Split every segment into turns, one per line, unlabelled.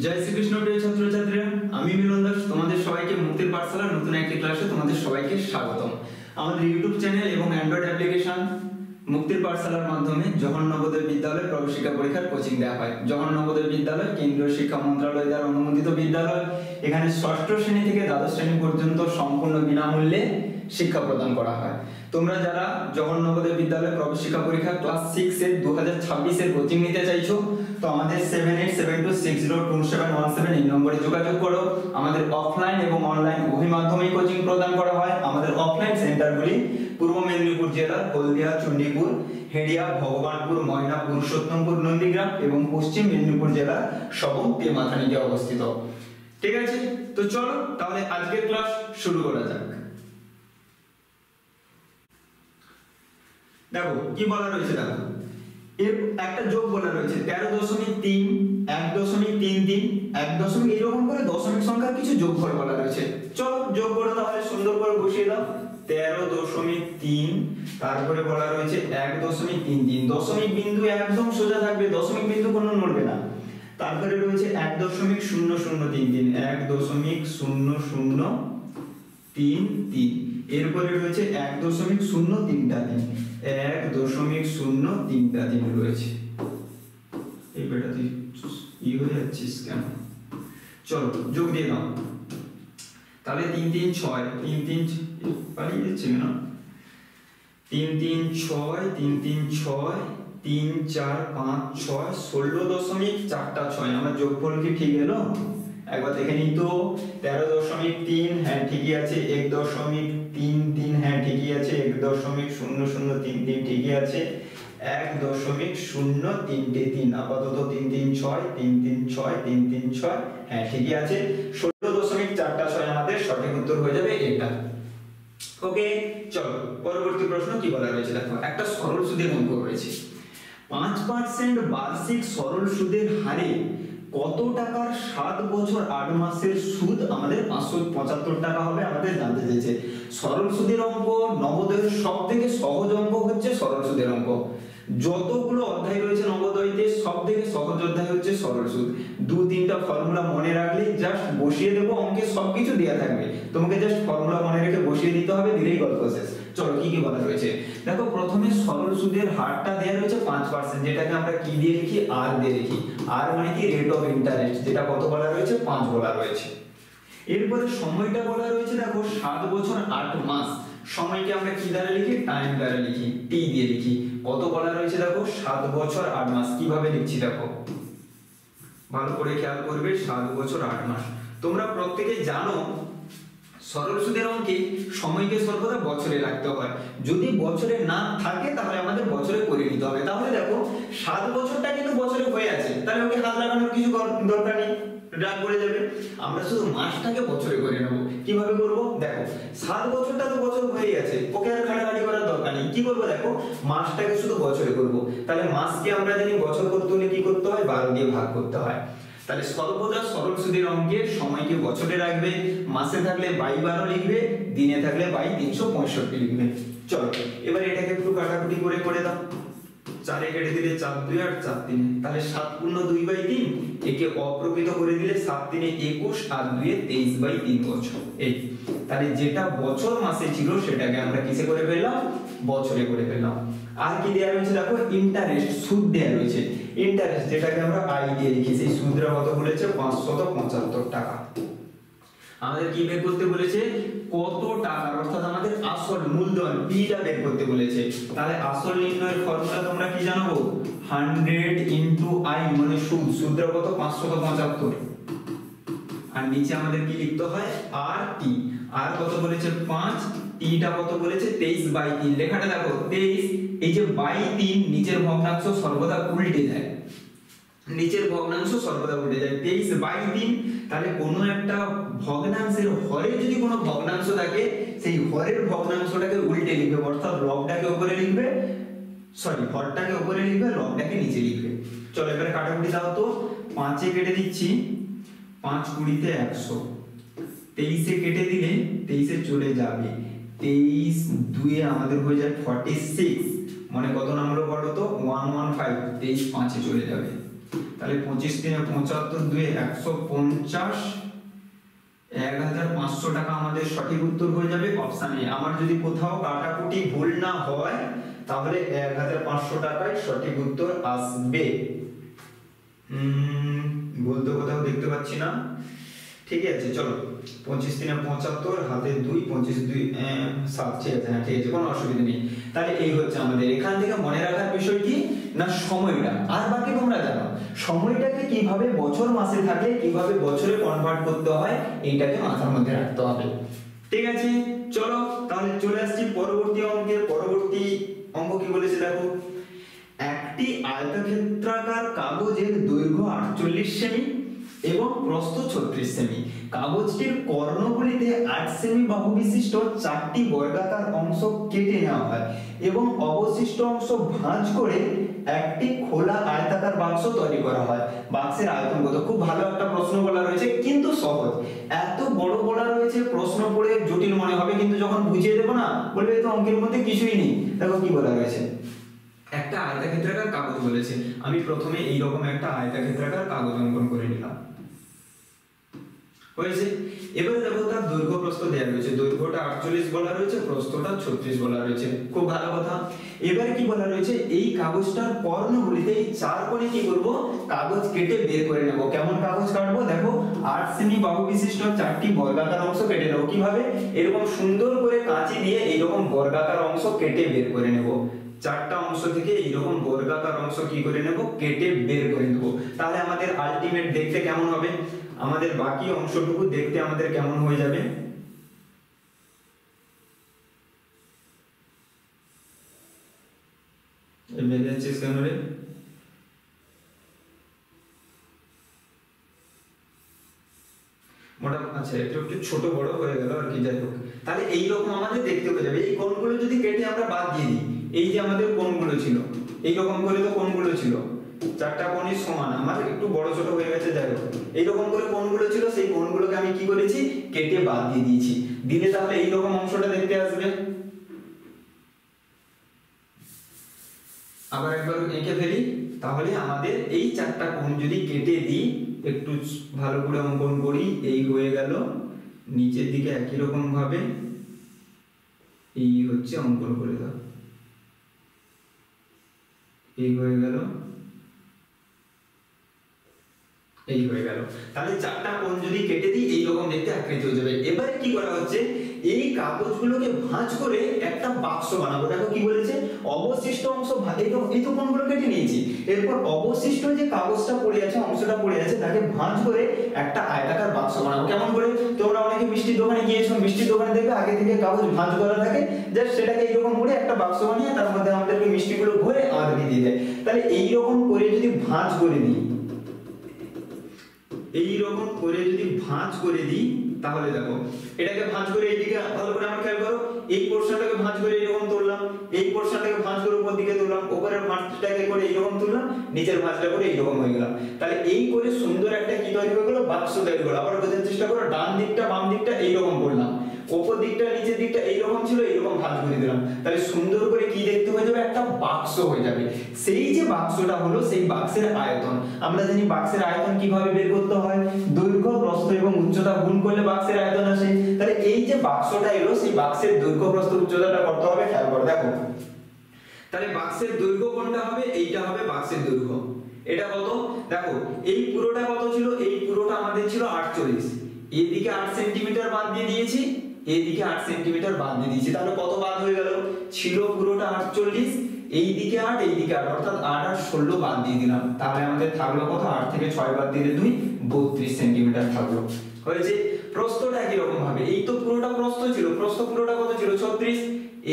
জয় শ্রীকৃষ্ণ প্রিয় ছাত্রছাত্রীরা, আমি মিলন দাস তোমাদের সবাইকে মুক্তির পাঠশালার নতুন একটি ক্লাসে তোমাদের সবাইকে স্বাগতম। আমাদের ইউটিউব চ্যানেল এবং অ্যান্ড্রয়েড অ্যাপ্লিকেশন মুক্তির পাঠশালার মাধ্যমে জওহর নবোদয় বিদ্যালয় প্রবেশিকা পরীক্ষার কোচিং দেওয়া হয়। জওহর নবোদয় বিদ্যালয় কেন্দ্রীয় শিক্ষা মন্ত্রণালয় দ্বারা অনুমোদিত বিদ্যালয়। এখানে ষষ্ঠ শ্রেণী থেকে দ্বাদশ শ্রেণী পর্যন্ত সম্পূর্ণ বিনামূল্যে শিক্ষা প্রদান করা হয়। তোমরা যারা জওহর নবোদয় বিদ্যালয় প্রবেশিকা পরীক্ষা ক্লাস 6 এর 2026 এর কোচিং নিতে চাইছো, তো আমাদের 7872602717 এই নম্বরে যোগাযোগ করো। আমাদের অফলাইন এবং অনলাইন উভয় মাধ্যমেই কোচিং প্রদান করা হয়। আমাদের অফলাইন সেন্টারগুলি পূর্ব মেদিনীপুর জেলার হলদিয়া, চণ্ডীপুর, হেডিয়া, ভগবানপুর, ময়না, পুরুষোত্তমপুর, নন্দীগ্রাম এবং পশ্চিম মেদিনীপুর জেলার সবং তেমাথানিতে অবস্থিত। ঠিক আছে, তো চলো তাহলে আজকের ক্লাস শুরু করা যাক। দেখো কি বলা রয়েছে, দেখো এর একটা যোগ বলা রয়েছে 13.3, 1.33, 1. এরকম করে দশমিক সংখ্যার কিছু যোগফল বলা রয়েছে। চলো যোগ করো, তাহলে সুন্দর করে বসিয়ে দাও। 13.3, তারপরে বলা রয়েছে 1.33, দশমিক বিন্দু একদম সোজা থাকবে, দশমিক বিন্দু কোনো নড়বে না। তারপরে রয়েছে 1.0033, 1.0033, এরপরে রয়েছে 1.03, 1.03 রয়েছে। এই বেটা তুই ই হয়ে যাচ্ছিস কেন? চলো যোগ দিয়ে দাও। তাহলে 3 3 6, 3 3 পালিয়ে যাচ্ছে কেন? 3 3 6, 3 3 6, 3 4 5 6, 16.4 আমার যোগফল কি ঠিক এলো? একবার দেখে নিই তো। 13.3, হ্যাঁ ঠিকই আছে। 1.33, হ্যাঁ ঠিকই আছে। 1.0033 ঠিকই আছে। 1.033, আপাতত 3 3 6, 3 3 6, 3 3 6, হ্যাঁ ঠিকই আছে। 16.4 আমাদের সঠিক উত্তর হয়ে যাবে এটা। ওকে, চলো পরবর্তী প্রশ্ন কি বলা রয়েছে, দেখো একটা সরল সুদের অঙ্ক রয়েছে। 5% বার্ষিক সরল সুদের হারে কত টাকার 7 বছর 8 মাসের সুদ আমাদের 575 টাকা হবে আমাদের জানতে চাইছে। সরল সুদের অঙ্ক নবোদয়ের সবথেকে সহজ অঙ্ক হচ্ছে সরল সুদের অঙ্ক। যতগুলো অধ্যায় রয়েছে নবোদয়তে সবথেকে সহজ অধ্যায় হচ্ছে সরল সুদ। 2-3টা ফর্মুলা মনে রাখলেই জাস্ট বসিয়ে দেবো, অঙ্কে সবকিছু দেয়া থাকবে, তোমাকে জাস্ট ফর্মুলা মনে রেখে বসিয়ে দিতে হবে, দিলেই গল্প শেষ। চলো কি কি বলা রয়েছে দেখো। প্রথমে সরল সুদের হারটা দেয়া রয়েছে 5%, যেটাকে আমরা কি দিয়ে লিখি? আর দিয়ে লিখি। আর মানে কি? রেট অফ ইন্টারেস্ট, যেটা কত বলা রয়েছে? 5 বলা রয়েছে। এরপরে সময়টা বলা রয়েছে দেখো 7 বছর 8 মাস। সময়কে আমরা কি দ্বারা লিখি? টাইম দ্বারা লিখি, টি দিয়ে লিখি। কত বলা রয়েছে দেখো? 7 বছর 8 মাস। কিভাবে লিখছি দেখো, ভালো করে খেয়াল করবে। 7 বছর 8 মাস। তোমরা প্রত্যেকেই জানো সরল সুদের অঙ্কে সময়কে সর্বদা বছরে রাখতে হয়। যদি বছরে না থাকে তাহলে আমাদের বছরে করে নিতে হবে। তাহলে দেখো 7 বছরটা কিন্তু বছরে হয়ে আছে, তাহলে ওকে হাত লাগানোর কিছু দরকার নেই, রাগ করে যাবে। আমরা শুধু মাসটাকে বছরে করে নেব। কিভাবে করব দেখো, 7 বছরটা তো বছর হয়ে গেছে, ওকে আর খাটাখাটি করার দরকার নেই। কি করব দেখো, মাসটাকে শুধু বছরে করব। তাহলে মাসকে আমরা জানি বছর করতে হলে কি করতে হয়? 12 দিয়ে ভাগ করতে হয়। তাহলে সর্বদা সরল সুদের অঙ্কে সময়কে বছরে রাখবে, মাসে থাকলে 12 লিখবে, দিনে থাকলে 365 লিখবে। চলো এবার এটাকে একটু কাটাকুটি করে দাও। 4 কেটে দিলে 4 2 আর 4 3, তাহলে 7 পূর্ণ 2/3, একে অপ্রকৃত করে দিলে 7 3 21 আর 2 23/3 বছর। এই তাহলে যেটা বছর মাসে ছিল সেটাকে আমরা কিসে করে ফেললাম? বছরে করে ফেললাম। আর কি দেয়া রয়েছে দেখো? ইন্টারেস্ট, সুদ দেয়া রয়েছে। ইন্টারেস্ট যেটাকে আমরা আই দিয়ে লিখি, সেই সুদটা কত বলেছে? 575 টাকা। আমাদের কি বের করতে বলেছে? কত টাকা, অর্থাৎ আমাদের আসল মূলধন পিটা বের করতে বলেছে। তাহলে আসল নির্ণয়ের ফর্মুলা তোমরা কি জানো? 100 ইনটু আই মানে সুদ। সুদটা কত? 575। আর নিচে আমাদের কি লিখতে হয়? আর টি। আর কত বলেছে? 5, টিটা কত বলেছে? 23/3। লেখাটা দেখো 23, এই যে 3, নিচের ভগ্নাংশ সর্বদা উল্টে যায়, নিচের ভগ্নাংশ সর্বদা উল্টে যায়। 23/3। তাহলে কোনো একটা ভগ্নাংশের হরে যদি কোনো ভগ্নাংশ থাকে, সেই হরের ভগ্নাংশটাকে উল্টে লিখবে, অর্থাৎ লবটাকে উপরে লিখবে, সরি হরটাকে উপরে লিখবে, লবটাকে নিচে লিখবে। চলো এবারে কাটাকুটি দাও তো। 5 এ কেটে দিচ্ছি, 5 20 100। 23 এ কেটে দিলে 23 এ চলে যাবে, 23 2 এ আমাদের হয়ে যায় 46। মানে কত নাম্বার বলো তো? 115। 23 5 এ চলে যাবে। তাহলে 25 3 75 2 150, 1500 টাকা আমাদের সঠিক উত্তর হয়ে যাবে অপশন এ। আমার যদি কোথাও কাটাকুটি ভুল না হয় তাহলে 1500 টাকায় সঠিক উত্তর আসবে। ভুল তো কোথাও দেখতে পাচ্ছি না, ঠিক আছে। চলো 25 3 75, হাতে 2, 25 2 7, ঠিক আছে, হ্যাঁ ঠিক আছে, কোনো অসুবিধা নেই। তাহলে এই হচ্ছে আমাদের এখান থেকে মনে রাখার বিষয় কি না সময়টা, আর বাকি তোমরা জানো সময়টাকে কিভাবে বছর মাসে থাকলে কিভাবে বছরে কনভার্ট করতে হয় এইটাকে মাথার মধ্যে রাখতে হবে, ঠিক আছে। চলো তাহলে চলে আসছি পরবর্তী অঙ্কের। পরবর্তী অঙ্ক কি বলেছে দেখো, একটি আয়তক্ষেত্রাকার কাগজের দৈর্ঘ্য 48 সেমি এবং প্রস্থ 36 সেমি। কাগজটির কর্ণগুলিতে 8 সেমি বাহু বিশিষ্ট 4টি বর্গাকার অংশ কেটে নেওয়া হয় এবং অবশিষ্ট অংশ ভাঁজ করে একটি খোলা আয়তাকার বাক্স তৈরি করা হয়। বাক্সের আয়তন কত? খুব ভালো একটা প্রশ্ন বলা রয়েছে, কিন্তু সহজ। এত বড় বলা রয়েছে, প্রশ্ন পড়ে জটিল মনে হবে, কিন্তু যখন বুঝিয়ে দেবো না বলবে তো অঙ্কের মধ্যে কিছুই নেই। দেখো কি বলা রয়েছে, একটা আয়তক্ষেত্রাকার কাগজ বলেছে। আমি প্রথমে এইরকম একটা আয়তক্ষেত্রাকার কাগজ অঙ্কন করে নিলাম, হয়েছে। এবারে দেখো তার দৈর্ঘ্য প্রস্থ দেওয়া রয়েছে, দৈর্ঘ্যটা 48 বলা রয়েছে, প্রস্থটা 36 বলা রয়েছে, খুব ভালো কথা। এবারে কি বলা রয়েছে, এই কাগজটার কর্ণগুলিতে এই চার কোণে কি করব, কাগজ কেটে বের করে নেব। কেমন কাগজ কাটবো দেখো, 8 সেমি বাহু বিশিষ্ট 4টি বর্গাকার অংশ কেটে নেব। কিভাবে? এরকম সুন্দর করে কাঁচি দিয়ে এইরকম বর্গাকার অংশ কেটে বের করে নেব। 4টা অংশ থেকে এইরকম বর্গাকার অংশ কি করে নেব, কেটে বের করে নেব। তাহলে আমাদের আলটিমেট দেখতে কেমন হবে, আমাদের বাকি অংশটুকু দেখতে আমাদের কেমন হয়ে যাবে, আচ্ছা একটু একটু ছোট বড় হয়ে গেল আর কি, যাই হোক। তাহলে এইরকম আমাদের দেখতে হয়ে যাবে। এই কোণগুলো যদি কেটে আমরা বাদ দিয়ে দিই, এই যে আমাদের কোণগুলো ছিল এইরকম করে, তো কোণগুলো ছিল 4টা কোণই সমান, আমার একটু বড় ছোট হয়ে গেছে, যাই হোক। এইরকম করে কোণগুলো ছিল, সেই কোণগুলোকে আমি কি করেছি, কেটে বাদ দিয়ে দিয়েছি। দিলে তাহলে এইরকম অংশটা দেখতে আসবে। আবার একবার এঁকে ফেলি, তাহলে আমাদের এই 4টা কোণ যদি কেটে দিই, একটু ভালো করে অঙ্কন করি, এই হয়ে গেল নিচের দিকে একই রকম ভাবে এই হচ্ছে অঙ্কন করে দাও, এই হয়ে গেল, এই হয়ে গেল। তাহলে 4টা কোণ যদি কেটে দিই এইরকম দেখতে আকৃতি হয়ে যাবে। এবারে কি করা হচ্ছে, এই কাগজগুলোকে ভাঁজ করে একটা বাক্স বানাবো। দেখো কি বলেছে, অবশিষ্ট অংশ এই তো কোণগুলো কেটে নিয়েছি, এরপর অবশিষ্ট যে কাগজটা পড়ে আছে, অংশটা পড়ে আছে, তাকে ভাঁজ করে একটা আয়তাকার বাক্স বানাবো। কেমন করে? তোমরা অনেকে মিষ্টির দোকানে গিয়েছো, মিষ্টির দোকানে দেখবে আগে থেকে কাগজ ভাঁজ করা থাকে, জাস্ট সেটাকে এইরকম করে একটা বাক্স বানিয়ে তার মধ্যে আমাদেরকে মিষ্টিগুলো ভরে আমাদেরকে দিয়ে দেয়। তাহলে এইরকম করে যদি ভাঁজ করে দিই, এইরকম করে যদি ভাঁজ করে দিই, তাহলে দেখো এটাকে ভাঁজ করে এইদিকে ভালো করে আমার খেয়াল করো, এই পোরশনটাকে ভাঁজ করে এইরকম তুললাম, এই পোরশনটাকে ভাঁজ করে উপর দিকে তুললাম, উপরের ভাঁজটাকে করে এইরকম তুললাম, নিচের ভাঁজটা করে এইরকম হয়ে গেল। তাহলে এই করে সুন্দর একটা কি তৈরি হয়ে গেল, বাক্স তৈরি হলো। আবার বোঝার চেষ্টা করো, ডান দিকটা বাম দিকটা এইরকম করলাম, উপর দিকটা নিচের দিকটা এইরকম ছিল, এইরকম ভাঁজ করে দিলাম। তাহলে সুন্দর করে কি দেখতে হয়ে যাবে, একটা বাক্স হয়ে যাবে। সেই যে বাক্সটা হলো, সেই বাক্সের আয়তন, আমরা জানি বাক্সের আয়তন কিভাবে বের করতে হয়, দৈর্ঘ্য প্রস্থ এবং উচ্চতা গুণ করলে বাক্সের আয়তন আসে। তাহলে এই যে বাক্সটা এলো, সেই বাক্সের দৈর্ঘ্য প্রস্থ উচ্চতাটা করতে হবে, খেয়াল করো দেখো। তাহলে বাক্সের দৈর্ঘ্য কোনটা হবে, এইটা হবে বাক্সের দৈর্ঘ্য। এটা কত দেখো, এই পুরোটা কত ছিল, এই পুরোটা আমাদের ছিল 48, এদিকে 8 সেন্টিমিটার বাদ দিয়ে দিয়েছি, এইদিকে 8 সেন্টিমিটার বাদ দিয়ে দিয়েছি। তাহলে কত বাদ হয়ে গেল, ছিল পুরোটা 48, এইদিকে 8 এইদিকে 8, অর্থাৎ 8 আর 16 বাদ দিয়ে দিলাম। তাহলে আমাদের থাকলো কত, 8 থেকে 6 বাদ দিলে 2, 32 সেন্টিমিটার থাকলো, হয়েছে। প্রস্থটা একই রকম ভাবে, এই তো পুরোটা প্রস্থ ছিল, প্রস্থ পুরোটা কত ছিল 36,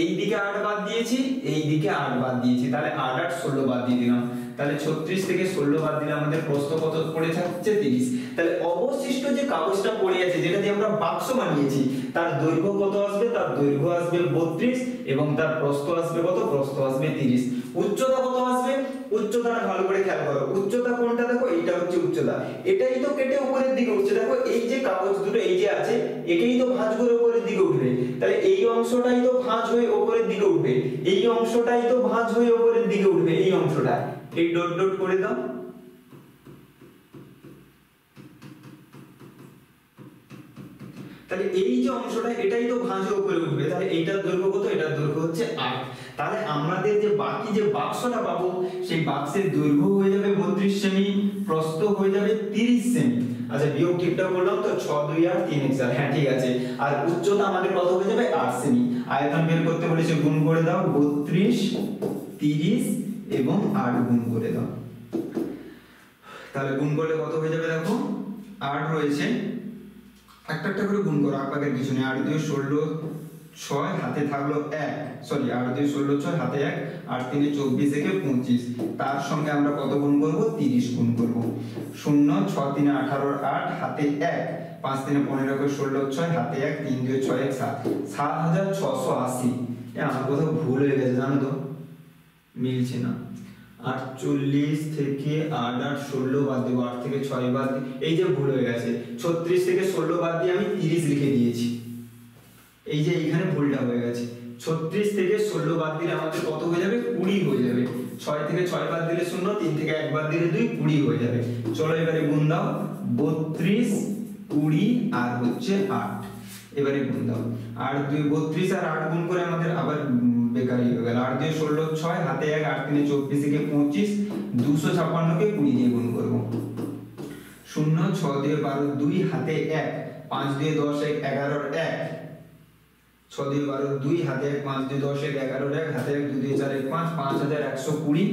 এইদিকে 8 বাদ দিয়েছি, এইদিকে 8 বাদ দিয়েছি, তাহলে 8 আর 16 বাদ দিয়ে দিলাম। তাহলে 36 থেকে 16 বাদ দিলে আমাদের প্রস্থ কত পড়ে থাকছে 30। তাহলে অবশিষ্ট যে কাগজটা পড়ে আছে, যেটা দিয়ে আমরা বাক্স বানিয়েছি, তার দৈর্ঘ্য কত আসবে, তার দৈর্ঘ্য আসবে 32 এবং তার প্রস্থ আসবে কত, প্রস্থ আসবে 30। উচ্চতা কত আসবে, উচ্চতাটা ভালো করে খেয়াল করো, উচ্চতা কোনটা দেখো, এইটা হচ্ছে উচ্চতা, এটাই তো কেটে উপরের দিকে উঠছে। দেখো এই যে কাগজ দুটো এই যে আছে, একেই তো ভাঁজ করে উপরের দিকে উঠবে, তাহলে এই অংশটাই তো ভাঁজ হয়ে উপরের দিকে উঠবে, এই অংশটাই তো ভাঁজ হয়ে উপরের দিকে উঠবে, এই অংশটা এই ডট ডট করে দাও, তাহলে এই যে অংশটা এটাই তো ভাঁজের উপরে উঠবে, তাহলে এইটার দৈর্ঘ্য কত, এটার দৈর্ঘ্য হচ্ছে 8। তাহলে আমাদের যে বাকি যে বাক্সটা পাবো সেই বাক্সের দৈর্ঘ্য হয়ে যাবে 32 সেমি, প্রস্থ হয়ে যাবে 30 সেমি। আচ্ছা বিয়োগ ঠিকঠাক বললাম তো, 6 2 8 3 1 4, হ্যাঁ ঠিক আছে। আর উচ্চতা আমাদের কত হয়ে যাবে 8 সেমি। আয়তন বের করতে বলেছে, গুণ করে দাও 32 30 এবং 8 গুণ করে দাও। তাহলে গুণ করলে কত হয়ে যাবে দেখো, 8 রয়েছে, একটা একটা করে গুণ করো, আপাকের কিছু নেই। 8 2 16 6 হাতে থাকলো 1, সরি 8 2 16 6 হাতে 1, 8 3 24 থেকে 25, তার সঙ্গে আমরা কত গুণ করব, 30 গুণ করব। 0 6 3 18 8 হাতে 1, 5 3 15 16 6 হাতে 1, 3 2 6 1 7, 7680। আমার কোথাও ভুল হয়ে গেছে জানো তো, মিলছে না। 48 থেকে 8 8 16 বাদ দেব, 8 থেকে 6 বাদ দিই, এই যে ভুল হয়ে গেছে। 36 থেকে 16 বাদ দিয়ে আমি 30 লিখে দিয়েছি, এই যে এইখানে ভুলটা হয়ে গেছে। 36 থেকে 16 বাদ দিলে আমাদের কত হয়ে যাবে, 20 হয়ে যাবে। 6 থেকে 6 বাদ দিলে 0, 3 থেকে 1 বাদ দিলে 2, 20 হয়ে যাবে। চলো এবারে গুণ দাও, 32 20 আর হচ্ছে 8, এবারে গুণ দাও। 8 2 32 আর 8 গুণ করে আমাদের আবার বেকারই হয়ে গেল। 8 2 16 6 হাতে 1, 8 3 24 থেকে 25, 256 কে 20 দিয়ে গুণ করব। 0 6 2 12 2 হাতে 1, 5 2 10 1 11 1, 6 2 12 2 হাতে 1, 5 2 10 1 11 1 হাতে 1, 2 2 4 1 5, 5120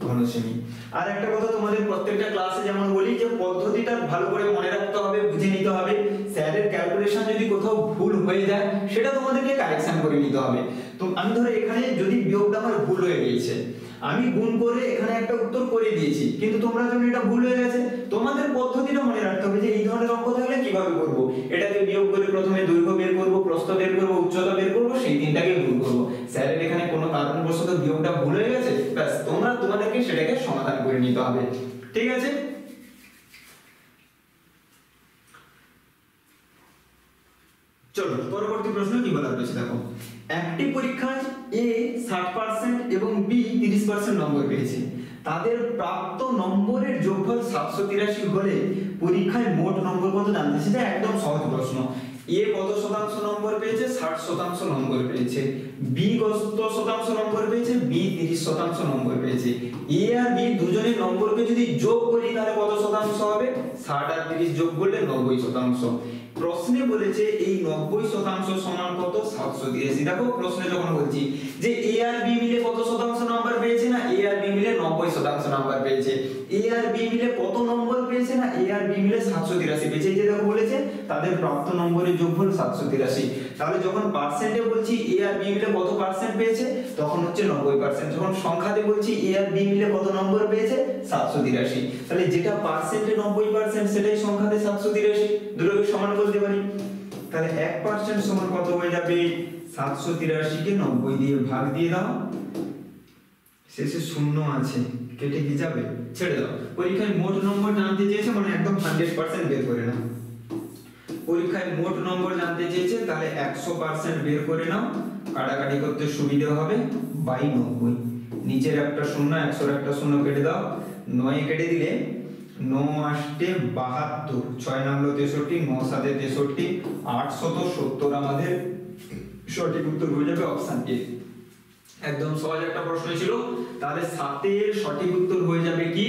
ঘন সেমি। আর একটা কথা তোমাদের প্রত্যেকটা ক্লাসে যেমন বলি যে পদ্ধতিটা ভালো করে মনে রাখতে হবে, বুঝে নিতে হবে। স্যারের ক্যালকুলেশন যদি কোথাও ভুল হয়ে যায় সেটা তোমাদেরকে কারেকশন করে নিতে হবে। তো আমি ধরো এখানে যদি বিয়োগটা আমার ভুল হয়ে গিয়েছে, আমি গুণ করে এখানে একটা উত্তর করে দিয়েছি, কিন্তু তোমরা যখন এটা ভুল হয়ে গেছে, তোমাদের পদ্ধতিটা মনে রাখতে হবে যে এই ধরনের অঙ্ক থাকলে কিভাবে করব। এটাকে বিয়োগ করে প্রথমে দৈর্ঘ্য বের করব, প্রস্থ বের করব, উচ্চতা বের করব, সেই তিনটাকে গুণ করব। স্যারের এখানে কোনো কারণবশত বিয়োগটা ভুল হয়ে গেছে, ব্যাস তোমাদেরকে সেটাকে সমাধান করে নিতে হবে, ঠিক আছে। চলো পরবর্তী প্রশ্ন কি বলা রয়েছে দেখো, একটি পরীক্ষায় A 60% এবং B 30% নম্বর পেয়েছে, তাদের প্রাপ্ত নম্বরের যোগফল 783 হলে পরীক্ষায় মোট নম্বর কত জানতে চাইছে। এটা একদম সহজ প্রশ্ন। A কত শতাংশ নম্বর পেয়েছে, 60% নম্বর পেয়েছে। B কত শতাংশ নম্বর পেয়েছে, B 30% নম্বর পেয়েছে। A আর B দুজনের নম্বরকে যদি যোগ করি তাহলে কত শতাংশ হবে, 60 আর 30 যোগ করলে 90%। প্রশ্নে বলেছে এই 90% সমান কত, 783। দেখো প্রশ্নে যখন বলছি যে A আর B মিলে কত শতাংশ নাম্বার পেয়েছে, না A আর B মিলে 90% নাম্বার পেয়েছে। A আর B মিলে কত নম্বর পেয়েছে, না A আর B মিলে 783 পেয়েছে। এই যে দেখো বলেছে তাদের প্রাপ্ত নম্বরের যোগফল 783। তাহলে যখন পার্সেন্টে বলছি A আর B মিলে কত পার্সেন্ট পেয়েছে, তখন হচ্ছে 90%। যখন সংখ্যাতে বলছি A আর B মিলে কত নম্বর পেয়েছে, 783। তাহলে যেটা পার্সেন্টে 90% সেটাই সংখ্যাতে 783, দুটোকে সমান বলতে পারি। তাহলে 1% সমান কত হয়ে যাবে, 783 কে 90 দিয়ে ভাগ দিয়ে দাও, শেষে শূন্য আছে, কেটে কি যাবে, ছেড়ে দাও। পরীক্ষায় মোট নম্বর জানতে চেয়েছে, মানে একদম 100% বের করে নাও। পরীক্ষায় মোট নম্বর জানতে চেয়েছে, তাহলে 100% বের করে নাও, কাটাকাটি করতে সুবিধা হবে, বাই 90। নিচের একটা শূন্য, 100 একটা শূন্য কেটে দাও, 9 কেটে দিলে 9 আসতে 72, 6 নামলো 63, 9 সাথে 63, 870 আমাদের সঠিক উত্তর হয়ে যাবে অপশন এ। একদম সহজ একটা প্রশ্ন ছিল। তাহলে 7 এর সঠিক উত্তর হয়ে যাবে কি,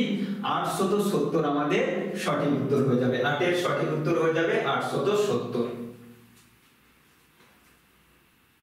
870 আমাদের সঠিক উত্তর হয়ে যাবে। 8 এর সঠিক উত্তর হয়ে যাবে 870।